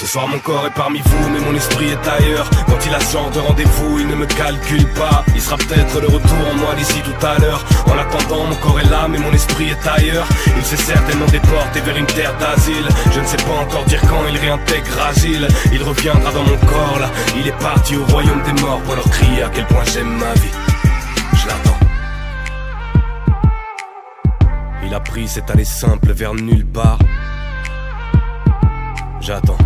Ce soir mon corps est parmi vous, mais mon esprit est ailleurs. Quand il a ce genre de rendez-vous, il ne me calcule pas. Il sera peut-être le retour en moi d'ici tout à l'heure. En attendant, mon corps est là, mais mon esprit est ailleurs. Il s'est certainement déporté vers une terre d'asile. Je ne sais pas encore dire quand il réintègre agile. Il reviendra dans mon corps là. Il est parti au royaume des morts pour leur crier à quel point j'aime ma vie. Je l'attends. Il a pris cette allée simple vers nulle part. J'attends.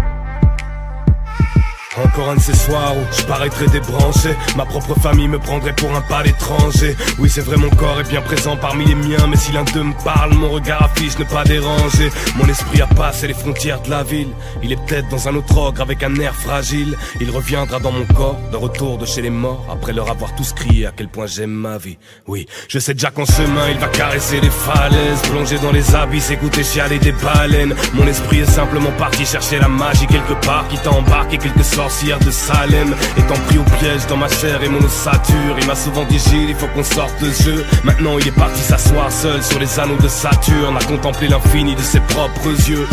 Encore un de ces soirs où je paraîtrais débranché. Ma propre famille me prendrait pour un pâle étranger. Oui c'est vrai mon corps est bien présent parmi les miens. Mais si l'un d'eux me parle, mon regard affiche ne pas déranger. Mon esprit a passé les frontières de la ville. Il est peut-être dans un autre ogre avec un air fragile. Il reviendra dans mon corps, de retour de chez les morts. Après leur avoir tous crié à quel point j'aime ma vie. Oui, je sais déjà qu'en chemin il va caresser les falaises, plonger dans les abysses, écouter chialer des baleines. Mon esprit est simplement parti chercher la magie quelque part qui t'a embarqué quelque sorte de Salem, étant pris au piège dans ma chair et mon ossature. Il m'a souvent dit Gilles, il faut qu'on sorte de jeu. Maintenant il est parti s'asseoir seul sur les anneaux de Saturne, à contempler l'infini de ses propres yeux.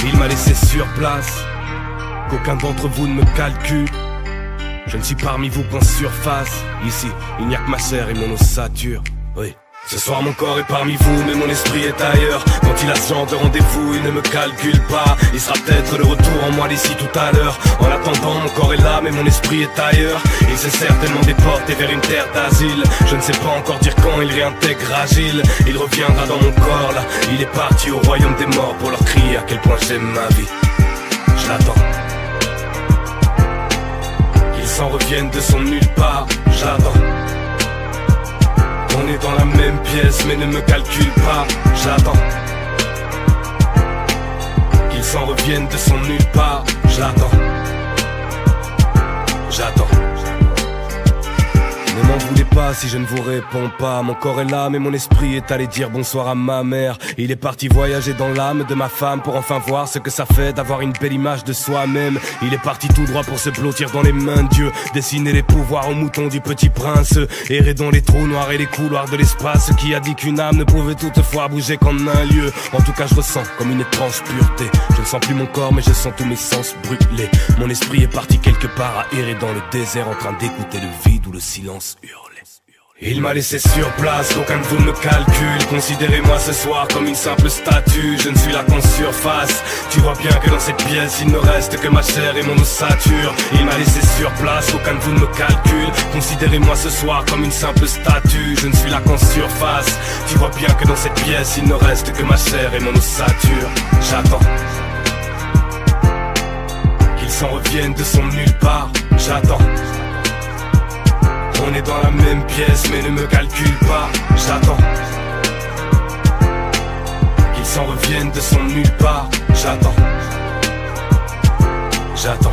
Il m'a laissé sur place, qu'aucun d'entre vous ne me calcule. Je ne suis parmi vous qu'en surface. Ici, il n'y a que ma chair et mon ossature. Oui. Ce soir mon corps est parmi vous, mais mon esprit est ailleurs. Quand il a ce genre de rendez-vous, il ne me calcule pas. Il sera peut-être le retour en moi d'ici tout à l'heure. En attendant, mon corps est là, mais mon esprit est ailleurs. Il s'est certainement déporté vers une terre d'asile. Je ne sais pas encore dire quand il réintègre agile. Il reviendra dans mon corps là. Il est parti au royaume des morts pour leur crier à quel point j'aime ma vie. Je l'attends. Qu'il s'en revienne de son nulle part. J'attends. On est dans la même pièce mais ne me calcule pas. J'attends. Qu'il s'en revienne de son nulle part. J'attends. J'attends. Ne m'en voulez pas si je ne vous réponds pas. Mon corps est là mais mon esprit est allé dire bonsoir à ma mère. Il est parti voyager dans l'âme de ma femme pour enfin voir ce que ça fait d'avoir une belle image de soi-même. Il est parti tout droit pour se blottir dans les mains de Dieu, dessiner les pouvoirs aux moutons du petit prince, errer dans les trous noirs et les couloirs de l'espace. Qui a dit qu'une âme ne pouvait toutefois bouger qu'en un lieu? En tout cas je ressens comme une étrange pureté. Je ne sens plus mon corps mais je sens tous mes sens brûlés. Mon esprit est parti quelque part à errer dans le désert, en train d'écouter le vide ou le silence hurler. Il m'a laissé sur place, qu'aucun de vous ne me calcule. Considérez-moi ce soir comme une simple statue. Je ne suis là qu'en surface. Tu vois bien que dans cette pièce il ne reste que ma chair et mon ossature. Il m'a laissé sur place, qu'aucun de vous ne me calcule. Considérez-moi ce soir comme une simple statue. Je ne suis là qu'en surface. Tu vois bien que dans cette pièce il ne reste que ma chair et mon ossature. J'attends qu'il s'en revienne de son nulle part. J'attends. On est dans la même pièce mais ne me calcule pas. J'attends qu'il s'en revienne de son nulle part. J'attends. J'attends.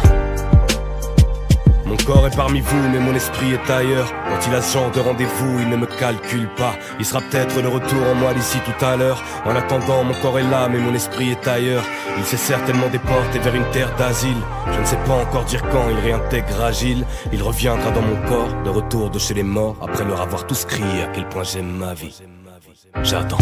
Mon corps est parmi vous mais mon esprit est ailleurs. Quand il a ce genre de rendez-vous, il ne me calcule pas. Il sera peut-être le retour en moi d'ici tout à l'heure. En attendant, mon corps est là mais mon esprit est ailleurs. Il s'est certainement déporté vers une terre d'asile. Je ne sais pas encore dire quand il réintègre agile. Il reviendra dans mon corps, de retour de chez les morts, après leur avoir tous crié à quel point j'aime ma vie. J'attends.